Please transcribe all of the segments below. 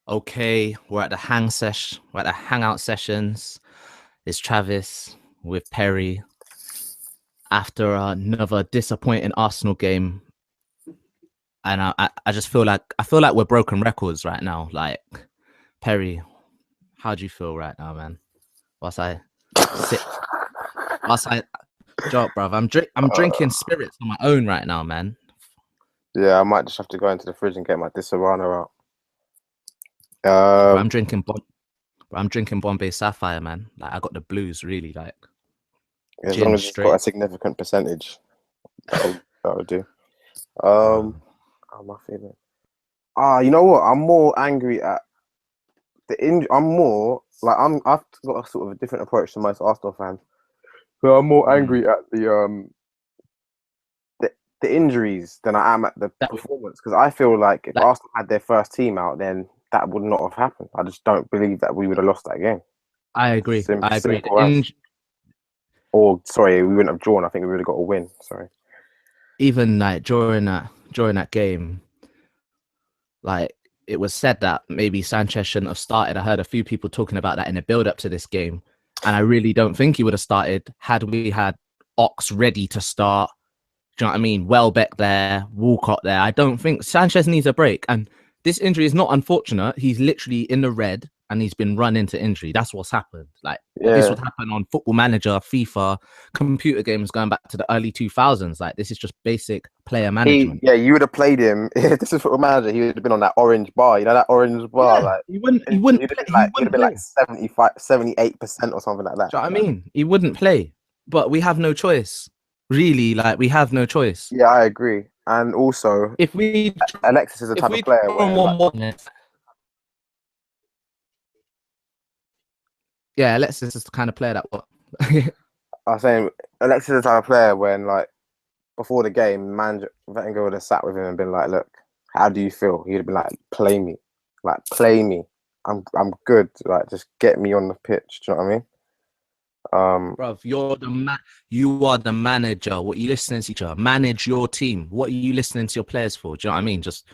Okay, we're at the we're at the hangout sessions. It's Travis with Perry after another disappointing Arsenal game. And I just feel like we're broken records right now. Like Perry, how do you feel right now, man? Whilst I sit whilst I joke, bruv. I'm drinking spirits on my own right now, man. Yeah, I might just have to go into the fridge and get my Disaronno out. Bro, Um, I'm drinking Bombay Sapphire, man. Like I got the blues, really. Like as long gin as it's got straight. a significant percentage, that'll do. Bro. How am I feeling? You know what? I'm more angry at I'm more like I've got a sort of a different approach to most Arsenal fans. So I'm more Mm. angry at the, the injuries than I am at the That performance because I feel like if like Arsenal had their first team out, then that would not have happened. I just don't believe that we would have lost that game. I agree. I agree. Simple as. Or sorry, we wouldn't have drawn. I think we would have got a win. Sorry. Even like during that game, like it was said that maybe Sanchez shouldn't have started. I heard a few people talking about that in the build up to this game, and I really don't think he would have started had we had Ox ready to start. Do you know what I mean? Welbeck there, Walcott there. I don't think Sanchez needs a break. And this injury is not unfortunate. He's literally in the red and he's been run into injury. That's what's happened. Like this Yeah. would happen on Football Manager, FIFA, computer games going back to the early 2000s. Like this is just basic player management. You would have played him. If this is Football Manager, he would have been on that orange bar. You know that orange bar, Yeah, like he wouldn't. He he'd wouldn't have play. been He like he'd have wouldn't been like play. 75, 78% or something like that. Do you know what I mean? He wouldn't play. But we have no choice. Really, like we have no choice. Yeah, I agree. And also, If we Alexis is the if type we of player draw where, like, 1-1, yeah, Alexis is the kind of player that what. I was saying, Alexis is the type of player when, like, before the game, manager Wenger would have sat with him and been like, "Look, how do you feel?" He'd have been like, play me. I'm good. Like, just get me on the pitch. Do you know what I mean? Bro, you are the manager. What are you listening to each other? Manage your team. What are you listening to your players for? Do you know what I mean? Just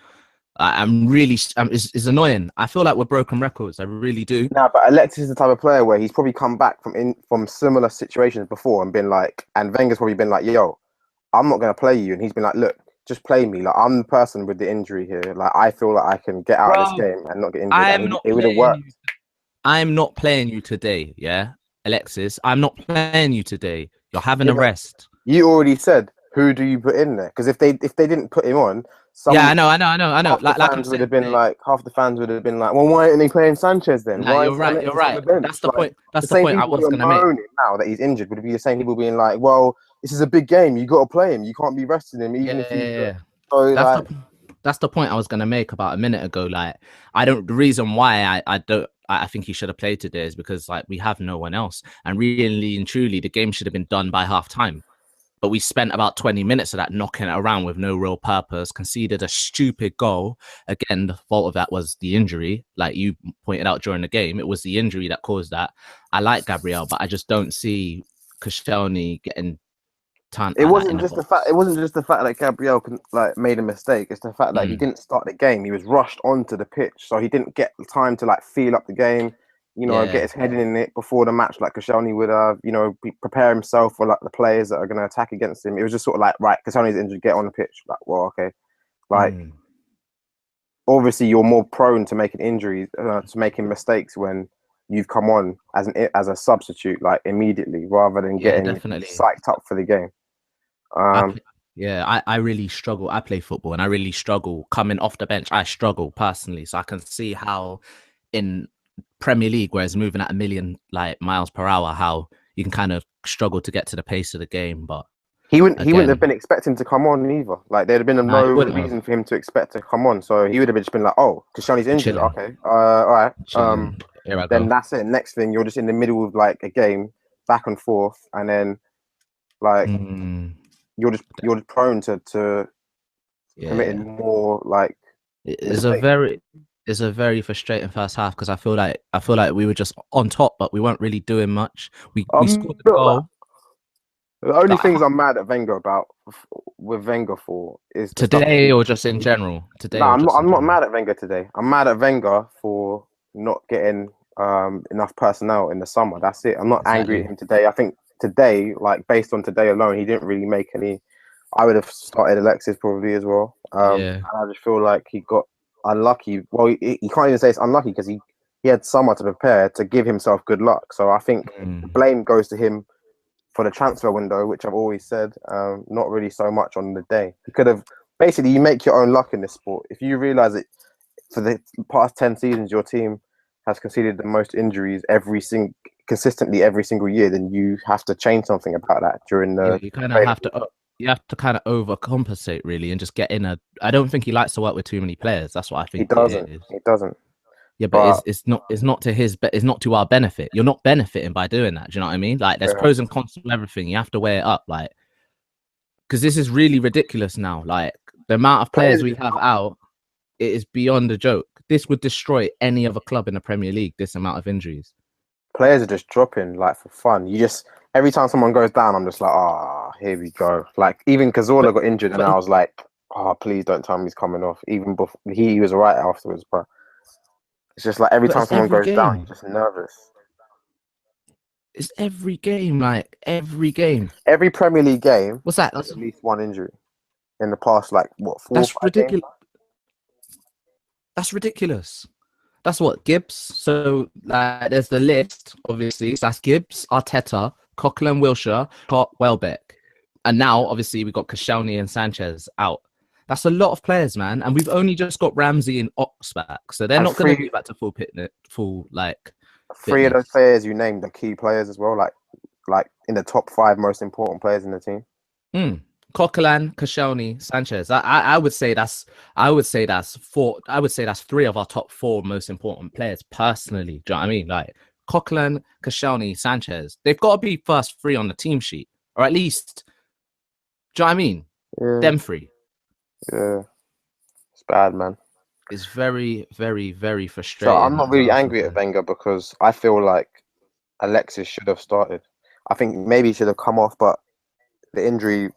I'm really it's annoying. I feel like we're broken records. I really do. No, but Alexis is the type of player where he's probably come back from similar situations before and been like, and Wenger's probably been like, "Yo, I'm not gonna play you," and he's been like, "Look, just play me. Like I'm the person with the injury here. Like I feel like I can get out of this Bro, game and not get injured," I'm and not it would have playing you. worked. I'm not playing you today. Yeah, Alexis, I'm not playing you today. You're having Yeah, a but rest. you already said who do you put in there? Because if they didn't put him on, Yeah, I some know, I know, I know, I know. half the Like I fans would said, have been like, like, well, why aren't they playing Sanchez then? nah, Why you're is right. You're Alexis on right. the bench? That's the Like point. That's the the same point I people who was are gonna make. moaning now that he's injured would be the same people being like, well, this is a big game. You got to play him. You can't be resting him Yeah, even if yeah, he's yeah. so That's like. the that's the point I was gonna make about a minute ago. Like, I don't. The reason why I don't. I think he should have played today is because like we have no one else, and really and truly, the game should have been done by half time. But we spent about 20 minutes of that knocking it around with no real purpose, conceded a stupid goal. Again, the fault of that was the injury. Like you pointed out during the game, it was the injury that caused that. I like Gabriel, but I just don't see Koscielny getting turned It like that wasn't in the just the fact. It box. wasn't just the fact that Gabriel like made a mistake. It's the fact that he Mm, didn't start the game. He was rushed onto the pitch, so he didn't get the time to like feel up the game. Get yeah. his head in it before the match, like Koscielny would, prepare himself for like the players that are going to attack against him. It was just sort of like, right, Koscielny's injured, get on the pitch. Like, well, okay, like Mm. obviously you're more prone to making injuries, to making mistakes when you've come on as a substitute, like immediately, rather than Yeah, getting definitely. psyched up for the game. I Um, play, yeah, I really struggle. I play football and I really struggle coming off the bench. I struggle personally. So I can see how in Premier League, where it's moving at a million like miles per hour, how you can kind of struggle to get to the pace of the game. But he wouldn't have again, been expecting to come on either. Like there'd have been no, no it wouldn't have. reason for him to expect to come on. So he would have just been like, "Oh, Koscielny's injured. Chilling, Okay, all right." chilling. Here I Then go. that's it. Next thing, you're just in the middle of like a game, back and forth, and then like Mm, you're just prone to yeah, committing more like it's a mistakes. very frustrating first half because I feel like we were just on top, but we weren't really doing much. We scored the Not that. goal. The only Like, things I'm mad at Wenger about with Wenger for is the stuff today he. or just in general? No, Today or I'm not. just in I'm not general? mad at Wenger today. I'm mad at Wenger for not getting enough personnel in the summer. That's it. I'm not angry at Exactly. him today. I think today, like based on today alone, he didn't really make any. I would have started Alexis probably as well. Yeah. And I just feel like he got unlucky. Well, you can't even say it's unlucky because he had summer to prepare to give himself good luck. So I think the Mm. blame goes to him for the transfer window, which I've always said. Not really so much on the day. He could have basically, you make your own luck in this sport. If you realize it for the past 10 seasons, your team has conceded the most injuries consistently every single year, then you have to change something about that during Yeah, the you kind of training. have to you have to kind of overcompensate really and just get in a. I don't think he likes to work with too many players. That's what I He think it doesn't. is. He doesn't. Yeah, but But it's not to his but it's not to our benefit. You're not benefiting by doing that. Do you know what I mean? Like there's yeah, pros and cons to everything. You have to weigh it up, like because this is really ridiculous now. Like the amount of players players are we just have out, it is beyond a joke. This would destroy any other club in the Premier League. This amount of injuries. players are just dropping like for fun. You just every time someone goes down, I'm just like, here we go. Like even Cazorla But got injured, and but I was like, please don't tell me he's coming off. Even before he was alright afterwards, but it's just like every but time it's someone every goes down, game. you're just nervous. It's every game. Like every game. Every Premier League game, What's that? there's at least one injury in the past, like what, four or That's five games? ridiculous. That's ridiculous. That's what Gibbs. So like, there's the list. Obviously, so that's Gibbs, Arteta, Coquelin, Wilshere, Pot, Welbeck, and now obviously we've got Koscielny and Sanchez out. That's a lot of players, man, and we've only just got Ramsey and Ox back, so they're And not going to be back to full like three of those fitness. players you named are key players as well, like in the top five most important players in the team. Mm. Coquelin, Koscielny, Sanchez. I would say that's four. I would say that's three of our top four most important players personally. Do you know what I mean? Like Coquelin, Koscielny, Sanchez. They've got to be first three on the team sheet, or at least. Do you know what I mean? Yeah, Them three yeah, it's bad, man. is very, very, very So I'm frustrating not as an really Arsenal angry at fan. Wenger because I feel like Alexis should have started. I think maybe he should have come off, but the injury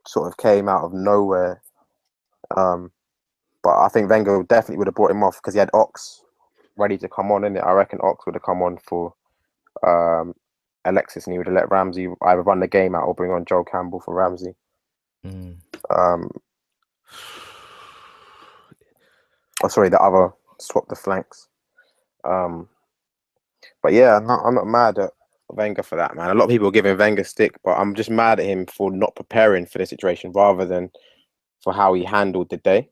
sort of came out of nowhere. Um, but I think Wenger definitely would have brought him off because he had Ox ready to come on in it. I reckon Ox would have come on for um, Alexis, and he would have let Ramsey either run the game out or bring on Joel Campbell for Ramsey. Mm. Um, sorry, the other swap the flanks. Um, but yeah, I'm not mad at Wenger for that, man. A lot of people are giving Wenger stick, but I'm just mad at him for not preparing for the situation rather than for how he handled the day.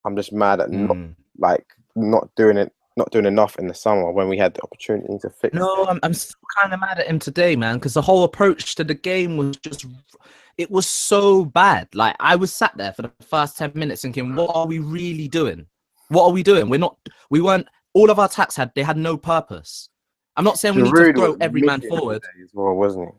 I'm just mad at Mm. like not doing it, not doing enough in the summer when we had the opportunity to fix No, it. I'm still kind of mad at him today, man, because the whole approach to the game was just, it was so bad. Like, I was sat there for the first 10 minutes thinking, what are we really doing? What are we doing? We weren't, all of our attacks they had no purpose. I'm not saying we need to Giroud was throw every man missing forward. today as well, wasn't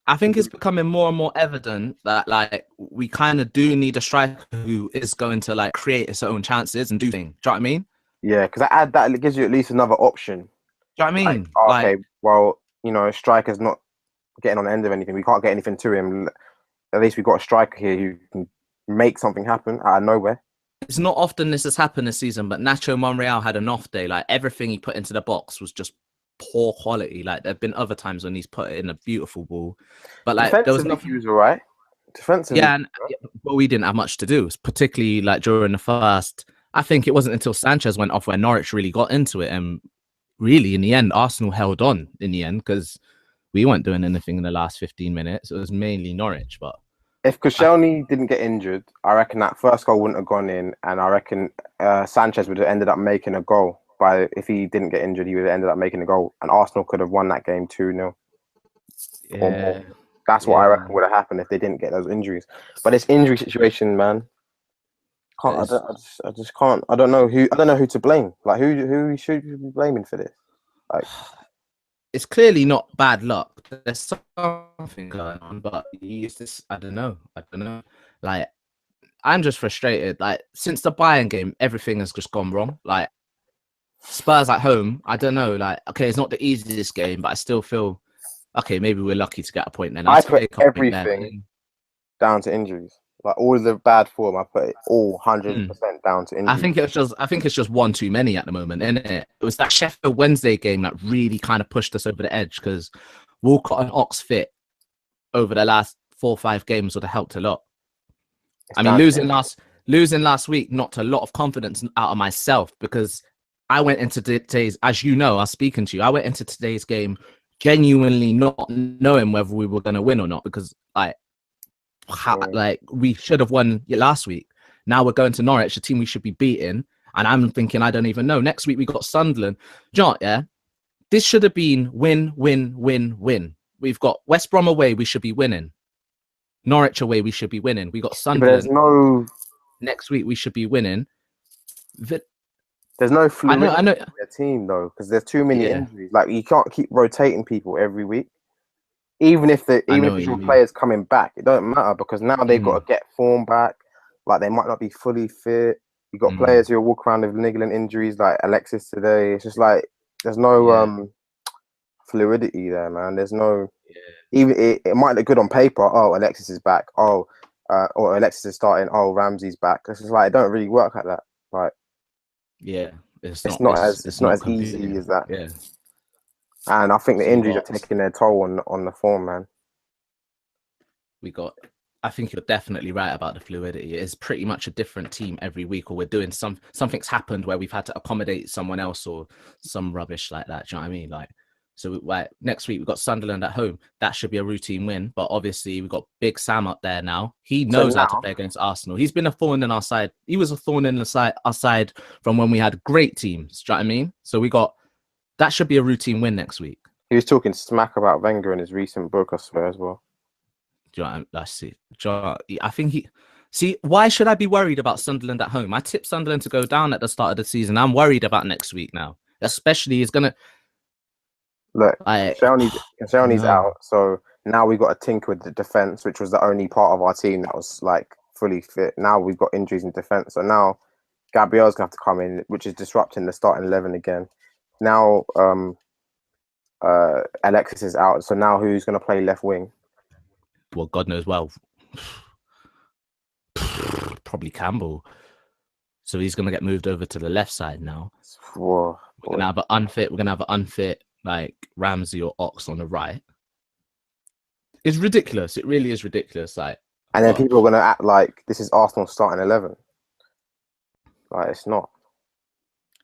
I think he? it's becoming more and more evident that, like, we kind of do need a striker who is going to, like, create his own chances and do things. Do you know what I mean? Yeah, because I add that it gives you at least another option. Do you know what I Like, mean? Like, okay, well, striker's not getting on the end of anything. We can't get anything to him. At least we've got a striker here who can make something happen out of nowhere. it's not often this has happened this season, but Nacho Monreal had an off day. Like everything he put into the box was just poor quality. Like there've been other times when he's put it in a beautiful ball, but like there was Defensively, he nothing. was all right. Defensively, Yeah, and but we didn't have much to do, particularly like during the first. I think it wasn't until Sanchez went off where Norwich really got into it, and really in the end, Arsenal held on in the end because we weren't doing anything in the last 15 minutes. It was mainly Norwich, but if I, Koscielny didn't get injured, I reckon that first goal wouldn't have gone in, and I reckon Sanchez would have ended up making a goal. By if he didn't get injured, he would have ended up making a goal, and Arsenal could have won that game 2-0 or more. yeah, That's what I yeah, reckon would have happened if they didn't get those injuries. But this injury situation, man, can't I, it's don't, I just can't. I don't know who to blame. Like who should you be blaming for this? Like it's clearly not bad luck. There's something going on, but you use this. I don't know. I don't know. Like I'm just frustrated. Like since the Bayern game, everything has just gone wrong. Like Spurs at home, I don't know. Like okay, it's not the easiest game, but I still feel okay. Maybe we're lucky to get a point. Then I'll I put take a point there. everything down to injuries. Like all of the bad form, I put it all 100% Mm. down to I injury. think it's just one too many at the moment, isn't it? It was that Sheffield Wednesday game that really kind of pushed us over the edge because Walcott and Ox fit over the last 4 or 5 games would have helped a lot. It's I mean, down to injury. losing last week knocked a lot of confidence out of myself because I went into today's, as you know, I was speaking to you. I went into today's game genuinely not knowing whether we were going to win or not because Mm. like we should have won last week. Now we're going to Norwich, a team we should be beating, and I'm thinking I don't even know. Next week we got Sunderland. John, yeah, this should have been win, win, win, win. We've got West Brom away, we should be winning. Norwich away, we should be winning. We got Yeah, but Sunderland there's next week, we should be winning. no I fluidity know. in their team though, because there's too many Yeah, injuries. Like you can't keep rotating people every week. Even if the I know what you individual mean. players coming back, it don't matter because now they've got Mm, to get form back. Like they might not be fully fit. You got mm, players who walk around with niggling injuries, like Alexis today. It's just like there's no yeah, fluidity there, man. There's no yeah, even it might look good on paper. Oh, Alexis is back. Oh, or Alexis is starting. Oh, Ramsey's back. It's just like it don't really work like that. Like yeah. it's It's not not as easy competing. as that. Yeah. And I think the So we injuries are got taking their toll on the form, man. we got I think you're definitely right about the fluidity. It's pretty much a different team every week, or we're doing something's happened where we've had to accommodate someone else or some rubbish like that. Do you know what I mean? Like, so like next week we've got Sunderland at home. That should be a routine win. But obviously we've got Big Sam up there now. He So knows how to now play against Arsenal. He's been a thorn in our side. He was a thorn in the side our side from when we had great teams. Do you know what I mean? So we got that should be a routine win next week. he was talking smack about Wenger in his recent book, I swear as well. Do you know what I see? I think he. See, why should I be worried about Sunderland at home? I tipped Sunderland to go down at the start of the season. I'm worried about next week now, especially he's gonna Look, like. Koscielny's No, out, so now we've got to tinker with the defense, which was the only part of our team that was like fully fit. Now we've got injuries in defense, so now Gabriel's gonna have to come in, which is disrupting the starting 11 again. Now Alexis is out, so now who's gonna play left wing? well, God knows. Well, probably Campbell. So he's gonna get moved over to the left side now. Whoa, We're boy. gonna have an unfit. We're gonna have an unfit like Ramsey or Ox on the right. It's ridiculous. It really is ridiculous. Like, And then but people are gonna act like this is Arsenal starting 11. Like it's not.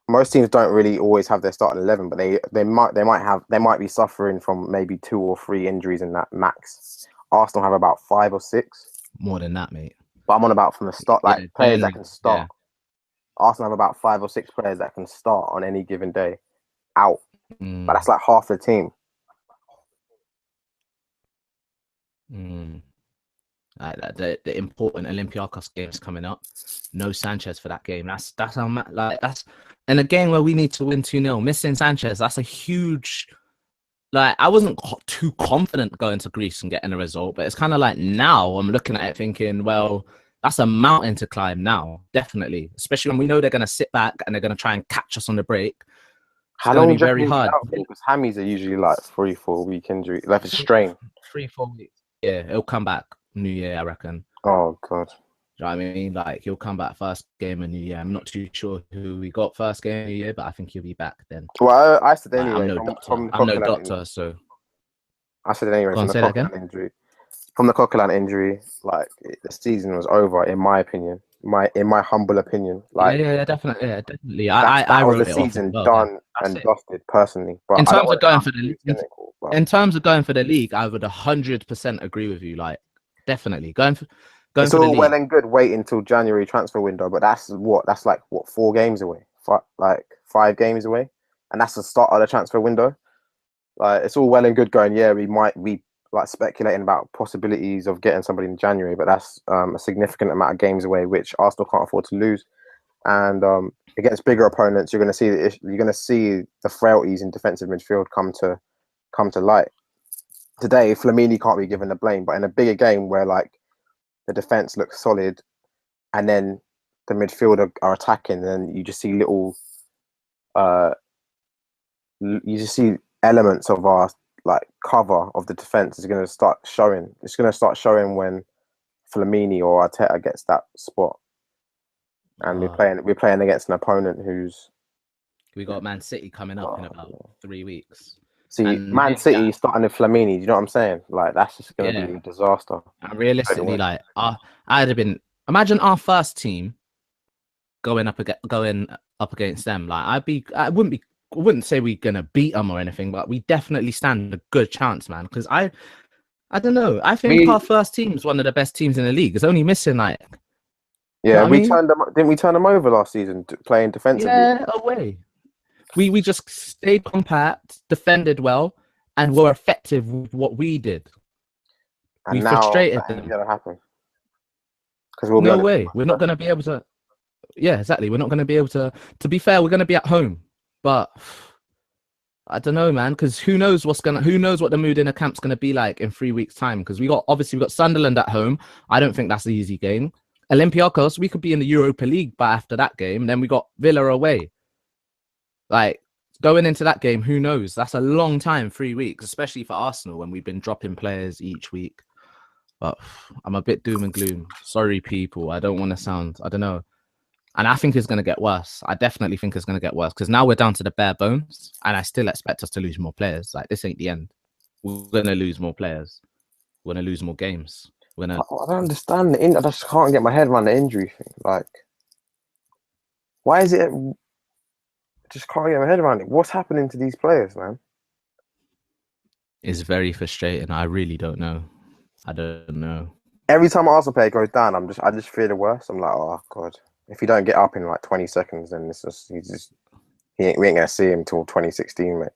Most teams don't really always have their starting 11, but they might be suffering from maybe 2 or 3 injuries in that max. Arsenal have about 5 or 6, more than that, mate. but I'm on about from the start, like Yeah, players that generally, can start. yeah. Arsenal have about 5 or 6 players that can start on any given day out, but Mm, that's like half the team. mm. The important Olympiacos games coming up. No Sanchez for that game. That's how like that's in a game where we need to win 2-0. Missing Sanchez, that's a huge. Like I wasn't too confident going to Greece and getting a result, but it's kind of like now I'm looking at it thinking, well, that's a mountain to climb now, definitely. Especially when we know they're going to sit back and they're going to try and catch us on the break. It's How going to long be do you very reckon he'll be hard. out for? Because hammies are usually like 3 4 week injury, like a Three, strain. 3 4 weeks. Yeah, it'll come back New Year, I reckon. Oh god. Do you know what I mean? Like he'll come back first game of New Year. I'm not too sure who we got first game of New Year, but I think he'll be back then. Well, I said Like I'm anyway no from doctor. the I'm no Coquelin doctor, so I said anyway go from on, the say that again. Coquelin injury. From the Coquelin injury, like the season was over, in my opinion. In my humble opinion, Yeah, like definitely, yeah, definitely. that I was the wrote it off as season well. Yeah, done that's and it. dusted personally. But In I don't terms of want to going sound for the too cynical. But in terms of going for the league, I would 100% agree with you. Like definitely going it's for the all well league. and good waiting until January transfer window, but that's like what 4 games away, like 5 games away, and that's the start of the transfer window. Like it's all well and good going. Yeah, we might be like speculating about possibilities of getting somebody in January, but that's a significant amount of games away, which Arsenal can't afford to lose. And against bigger opponents, you're going to see the frailties in defensive midfield come to light. Today, Flamini can't be given the blame, but in a bigger game where like the defense looks solid, and then the midfield are attacking, then you just see uh, you just see elements of our like cover of the defense is going to start showing. It's going to start showing when Flamini or Arteta gets that spot, and Uh, we're playing against an opponent who's. we got Man City coming up in Oh, about 3 weeks, see, and Man really, City starting with Flamini. Do you know what I'm saying? Like that's just going to yeah, be a disaster. and realistically, like, I'd have been. Imagine our first team going up against them. Like, I wouldn't say we're gonna beat them or anything, but we definitely stand a good chance, man. Because I don't know. I think We our first team's one of the best teams in the league. It's only missing like, you know Yeah, what I we mean? turned them. Didn't we turn them over last season playing defensively? Yeah, away. We just stayed compact, defended well, and were effective with what we did. We And now frustrated that ain't them. gonna happen because we'll be No under too way. much We're not pressure. gonna be able to. Yeah, exactly. We're not gonna be able to. To be fair, we're gonna be at home, but I don't know, man. Because who knows what the mood in the camp's gonna be like in 3 weeks' time? Because we got Sunderland at home. I don't think that's the easy game. Olympiacos, we could be in the Europa League, but after that game, then we got Villa away. Like, going into that game, who knows? That's a long time, 3 weeks, especially for Arsenal when we've been dropping players each week. But I'm a bit doom and gloom. Sorry, people. I don't want to sound, I don't know. And I think it's going to get worse. I definitely think it's going to get worse because now we're down to the bare bones, and I still expect us to lose more players. Like, this ain't the end. We're going to lose more players. We're going to lose more games. We're going to. I don't understand I just can't get my head around the injury thing. Like, why is it? Just can't get my head around it. What's happening to these players, man? It's very frustrating. I really don't know. I don't know. Every time an Arsenal player goes down, I just fear the worst. I'm like, oh god, if he don't get up in like 20 seconds, then we ain't gonna see him till 2016, mate.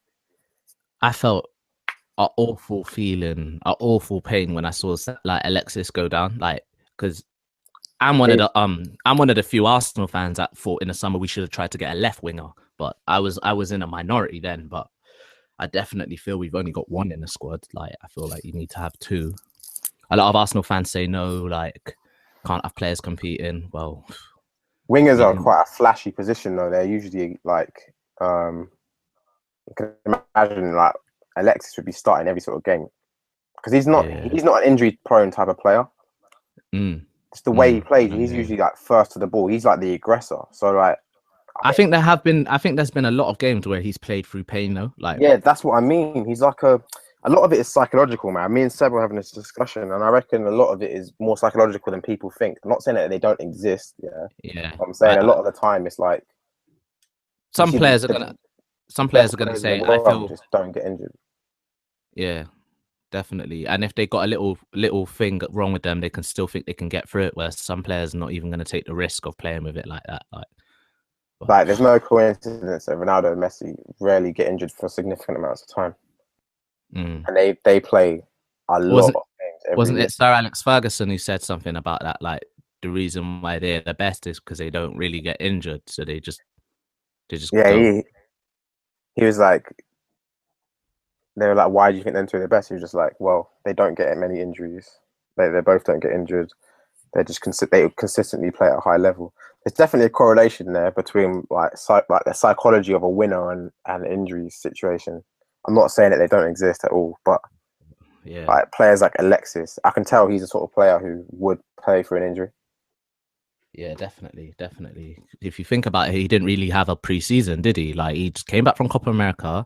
I felt an awful feeling, an awful pain when I saw like Alexis go down. Like, because I'm one of the few Arsenal fans that thought in the summer we should have tried to get a left winger, but I was in a minority then. But I definitely feel we've only got one in the squad. Like, I feel like you need to have two. A lot of Arsenal fans say no, like, can't have players competing. Well, Wingers we are didn't. quite a flashy position though. They're usually like, you can imagine like Alexis would be starting every sort of game because Yeah. he's not an injury prone type of player. Mm, Just the way he plays, no, he's yeah. usually like first to the ball. He's like the aggressor. So like, I I think think there have been. I think there's been a lot of games where he's played through pain though. Like, yeah, that's what I mean. He's like a lot of it is psychological, man. Me and Seb were having this discussion, and I reckon a lot of it is more psychological than people think. I'm not saying that they don't exist, yeah. yeah, But I'm saying a I lot of the time it's like you some see players are gonna. Some the players best are gonna players in the say, "I world feel." just don't get injured. Yeah, definitely. And if they got a little thing wrong with them, they can still think they can get through it. Whereas some players are not even going to take the risk of playing with it like that. Like, but Like, there's no coincidence that Ronaldo and Messi rarely get injured for significant amounts of time, mm. and they play a lot wasn't of games every wasn't year. it Sir Alex Ferguson who said something about that? Like, the reason why they're the best is because they don't really get injured, so they just Yeah, go. he was like, they were like, why do you think them two are the best? He was just like, well, they don't get many injuries. They both don't get injured. They consistently play at a high level. There's definitely a correlation there between like the psychology of a winner and injury situation. I'm not saying that they don't exist at all, but Yeah, like players like Alexis, I can tell he's the sort of player who would play for an injury. yeah, definitely, definitely. If you think about it, he didn't really have a preseason, did he? Like, he just came back from Copa America.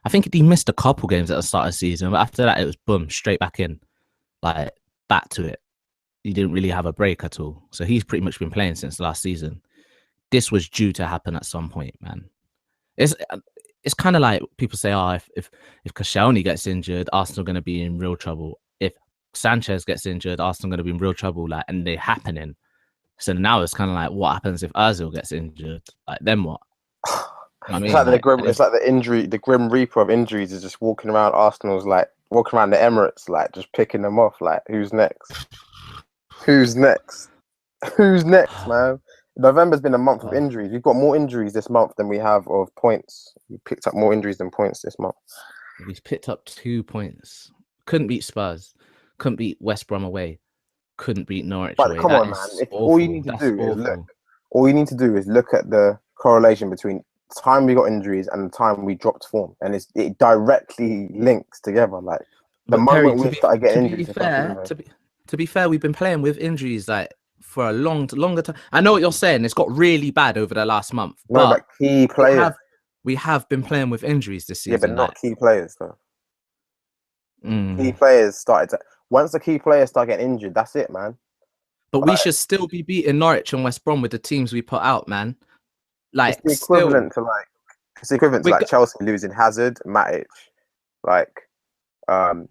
I think he missed a couple games at the start of the season, but after that, it was boom, straight back in, like, back to it. He didn't really have a break at all. So he's pretty much been playing since last season. This was due to happen at some point, man. It's it's kind of like people say, oh, if Koscielny gets injured, Arsenal are going to be in real trouble. If Sanchez gets injured, Arsenal are going to be in real trouble. Like, and they're happening. So now it's kind of like, what happens if Özil gets injured? Like, then what? You know what I It's mean? like Like, it's like the grim reaper of injuries is just walking around Arsenal's like walking around the Emirates, like just picking them off. Like, who's next? Who's next? Who's next, man? November's been a month of oh, injuries. We've got more injuries this month than we have of points. We picked up more injuries than points this month. we've picked up 2 points. Couldn't beat Spurs. Couldn't beat West Brom away. Couldn't beat Norwich But away. come That on, man. is If all you awful. need to That's do is look, awful. all you need to do is look at the correlation between the time we got injuries and the time we dropped form, and it directly links together. Like the But Perry, moment we started to getting be injuries, it's like, fair, yeah. to be fair, we've been playing with injuries like for a longer time. I know what you're saying. It's got really bad over the last month, No, but but key we players. have we have been playing with injuries this Yeah, but season. not Like, key players though. Key mm. players started to. Once the key players start getting injured, that's it, man. But we Like, should still be beating Norwich and West Brom with the teams we put out, man. Like, still, it's the equivalent to we're like Chelsea losing Hazard, Matic, like um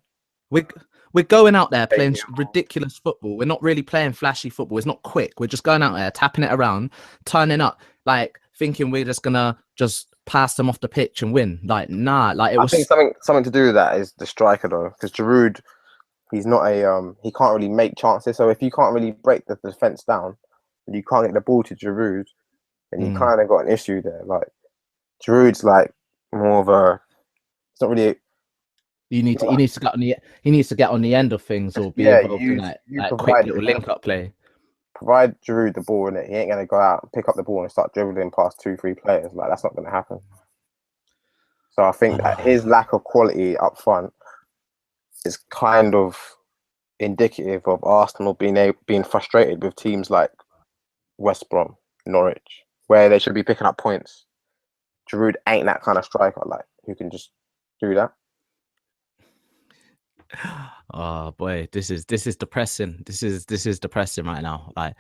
we're we're going out there playing Stadium. ridiculous football. We're not really playing flashy football. It's not quick. We're just going out there, tapping it around, turning up, like thinking we're just gonna just pass them off the pitch and win. Like, nah, like it I think was. something to do with that is the striker though, because Giroud, he's not a he can't really make chances. So if you can't really break the defense down, and you can't get the ball to Giroud, then you Mm. kind of got an issue there. Like Giroud's like more of a, it's not really. He needs to get on the he needs to get on the end of things or be Yeah, involved in you like quick provide little link up play. provide Giroud the ball in it. He ain't gonna go out and pick up the ball and start dribbling past 2, 3 players. Like that's not gonna happen. So I think that his lack of quality up front is kind of indicative of Arsenal being frustrated with teams like West Brom, Norwich, where they should be picking up points. Giroud ain't that kind of striker, like who can just do that. Oh boy, this is depressing. This is depressing right now. Like,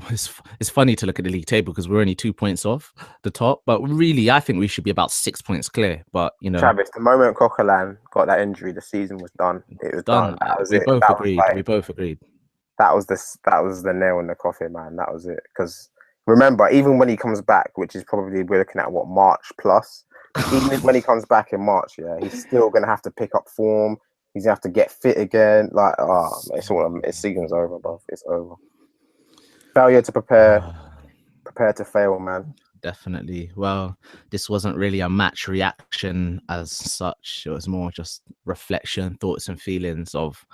it's funny to look at the league table because we're only 2 points off the top, but really, I think we should be about 6 points clear. But you know, Travis, the moment Coquelin got that injury, the season was done. It was done. done. That was We it. both That was agreed. like We both agreed. that was the nail in the coffin, man. That was it. Because remember, even when he comes back, which is probably we're looking at what March plus, even when he comes back in March, yeah, he's still gonna have to pick up form. He's gonna have to get fit again. Like, it's season's over, bro. It's over. Failure to prepare to fail, man. Definitely. Well, this wasn't really a match reaction as such. It was more just reflection, thoughts, and feelings of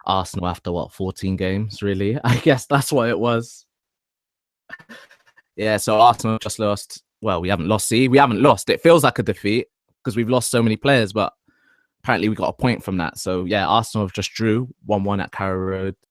Arsenal after what 14 games. Really, I guess that's what it was. Yeah. So Arsenal just lost. Well, we haven't lost. See, we haven't lost. It feels like a defeat because we've lost so many players, but apparently we got a point from that. So yeah, Arsenal just drew 1-1 at Carrow Road.